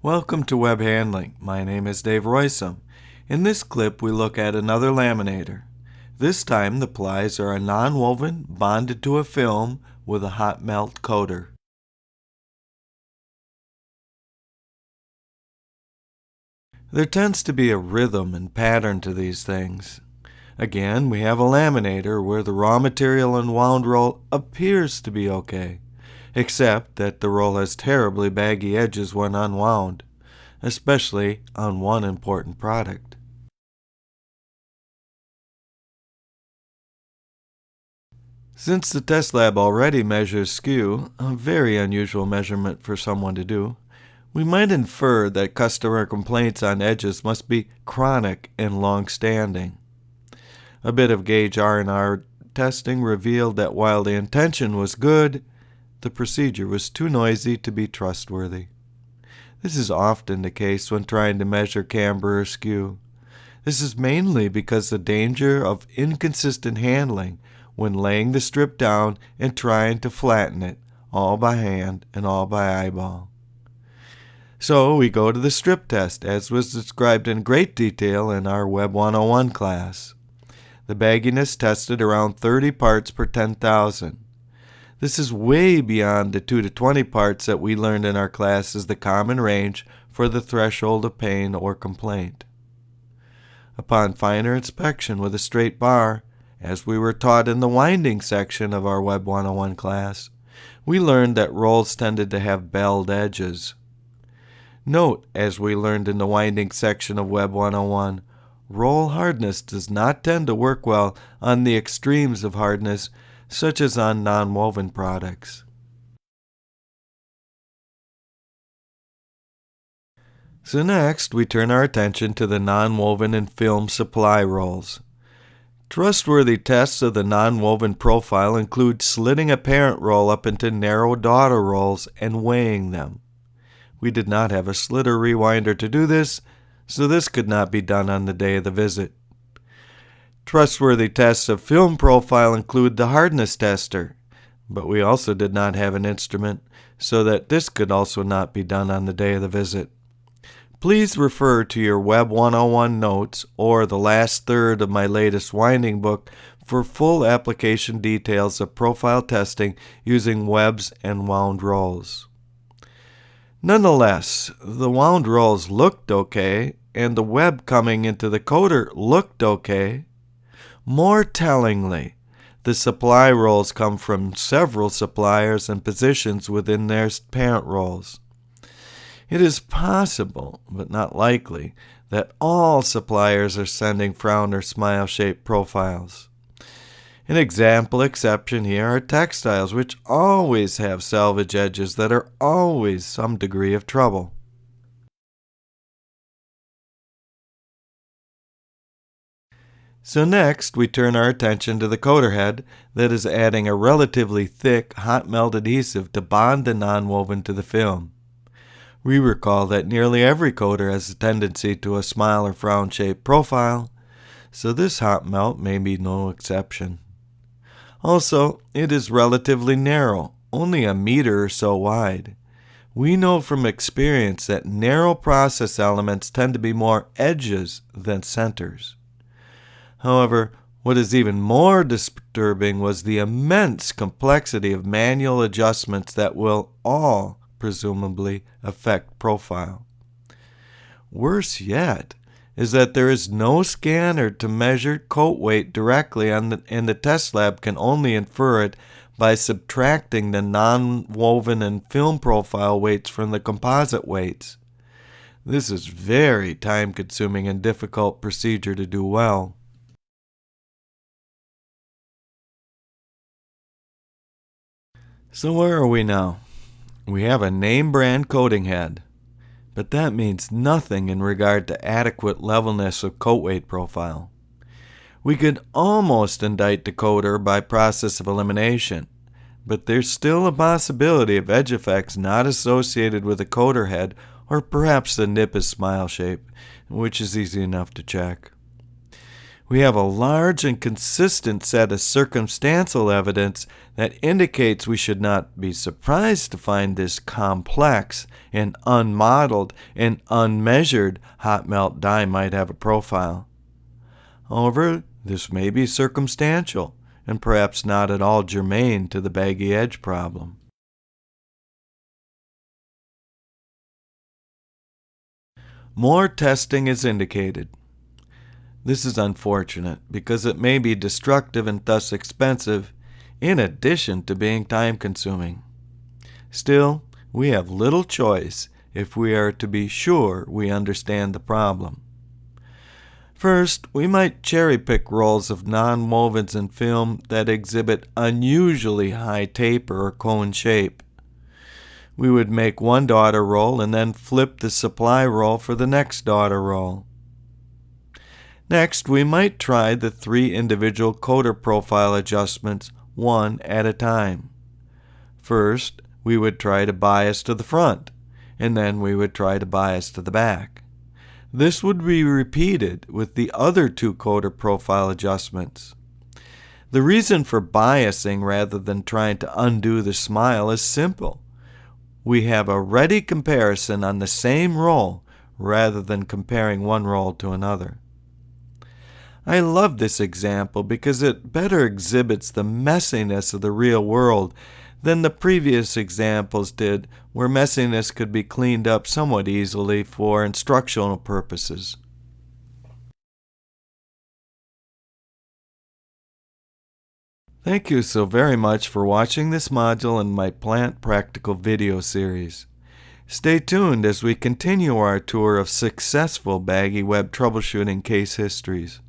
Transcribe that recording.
Welcome to Web Handling. My name is Dave Roisum. In this clip, we look at another laminator. This time, the plies are a non-woven bonded to a film with a hot melt coater. There tends to be a rhythm and pattern to these things. Again, we have a laminator where the raw material unwound roll appears to be okay, except that the roll has terribly baggy edges when unwound, especially on one important product. Since the test lab already measures skew, a very unusual measurement for someone to do, we might infer that customer complaints on edges must be chronic and long-standing. A bit of gauge R&R testing revealed that while the intention was good, the procedure was too noisy to be trustworthy. This is often the case when trying to measure camber or skew. This is mainly because the danger of inconsistent handling when laying the strip down and trying to flatten it, all by hand and all by eyeball. So we go to the strip test, as was described in great detail in our Web201 class. The bagginess tested around 30 parts per 10,000. This is way beyond the 2 to 20 parts that we learned in our class as the common range for the threshold of pain or complaint. Upon finer inspection with a straight bar, as we were taught in the winding section of our Web101 class, we learned that rolls tended to have belled edges. Note, as we learned in the winding section of Web101, roll hardness does not tend to work well on the extremes of hardness, such as on non-woven products. So next, we turn our attention to the non-woven and film supply rolls. Trustworthy tests of the non-woven profile include slitting a parent roll up into narrow daughter rolls and weighing them. We did not have a slitter rewinder to do this, so this could not be done on the day of the visit. Trustworthy tests of film profile include the hardness tester, but we also did not have an instrument, so that this could also not be done on the day of the visit. Please refer to your Web 101 notes or the last third of my latest winding book for full application details of profile testing using webs and wound rolls. Nonetheless, the wound rolls looked okay, and the web coming into the coater looked okay. More tellingly, the supply rolls come from several suppliers and positions within their parent rolls. It is possible, but not likely, that all suppliers are sending frown or smile-shaped profiles. An example exception here are textiles, which always have salvage edges that are always some degree of trouble. So next, we turn our attention to the coater head that is adding a relatively thick hot melt adhesive to bond the non-woven to the film. We recall that nearly every coater has a tendency to a smile or frown-shaped profile, so this hot melt may be no exception. Also, it is relatively narrow, only a meter or so wide. We know from experience that narrow process elements tend to be more edges than centers. However, what is even more disturbing was the immense complexity of manual adjustments that will all, presumably, affect profile. Worse yet is that there is no scanner to measure coat weight directly and the test lab can only infer it by subtracting the non-woven and film profile weights from the composite weights. This is very time-consuming and difficult procedure to do well. So where are we now? We have a name brand coating head, but that means nothing in regard to adequate levelness of coat weight profile. We could almost indict the coater by process of elimination, but there's still a possibility of edge effects not associated with the coater head, or perhaps the nip is smile shape, which is easy enough to check. We have a large and consistent set of circumstantial evidence that indicates we should not be surprised to find this complex and unmodeled and unmeasured hot melt die might have a profile. However, this may be circumstantial and perhaps not at all germane to the baggy edge problem. More testing is indicated. This is unfortunate because it may be destructive and thus expensive, in addition to being time-consuming. Still, we have little choice if we are to be sure we understand the problem. First, we might cherry-pick rolls of non-wovens and film that exhibit unusually high taper or cone shape. We would make one daughter roll and then flip the supply roll for the next daughter roll. Next, we might try the 3 individual coater profile adjustments one at a time. First, we would try to bias to the front, and then we would try to bias to the back. This would be repeated with the other 2 coater profile adjustments. The reason for biasing rather than trying to undo the smile is simple. We have a ready comparison on the same roll rather than comparing one roll to another. I love this example because it better exhibits the messiness of the real world than the previous examples did, where messiness could be cleaned up somewhat easily for instructional purposes. Thank you so very much for watching this module in my Plant Practical video series. Stay tuned as we continue our tour of successful baggy web troubleshooting case histories.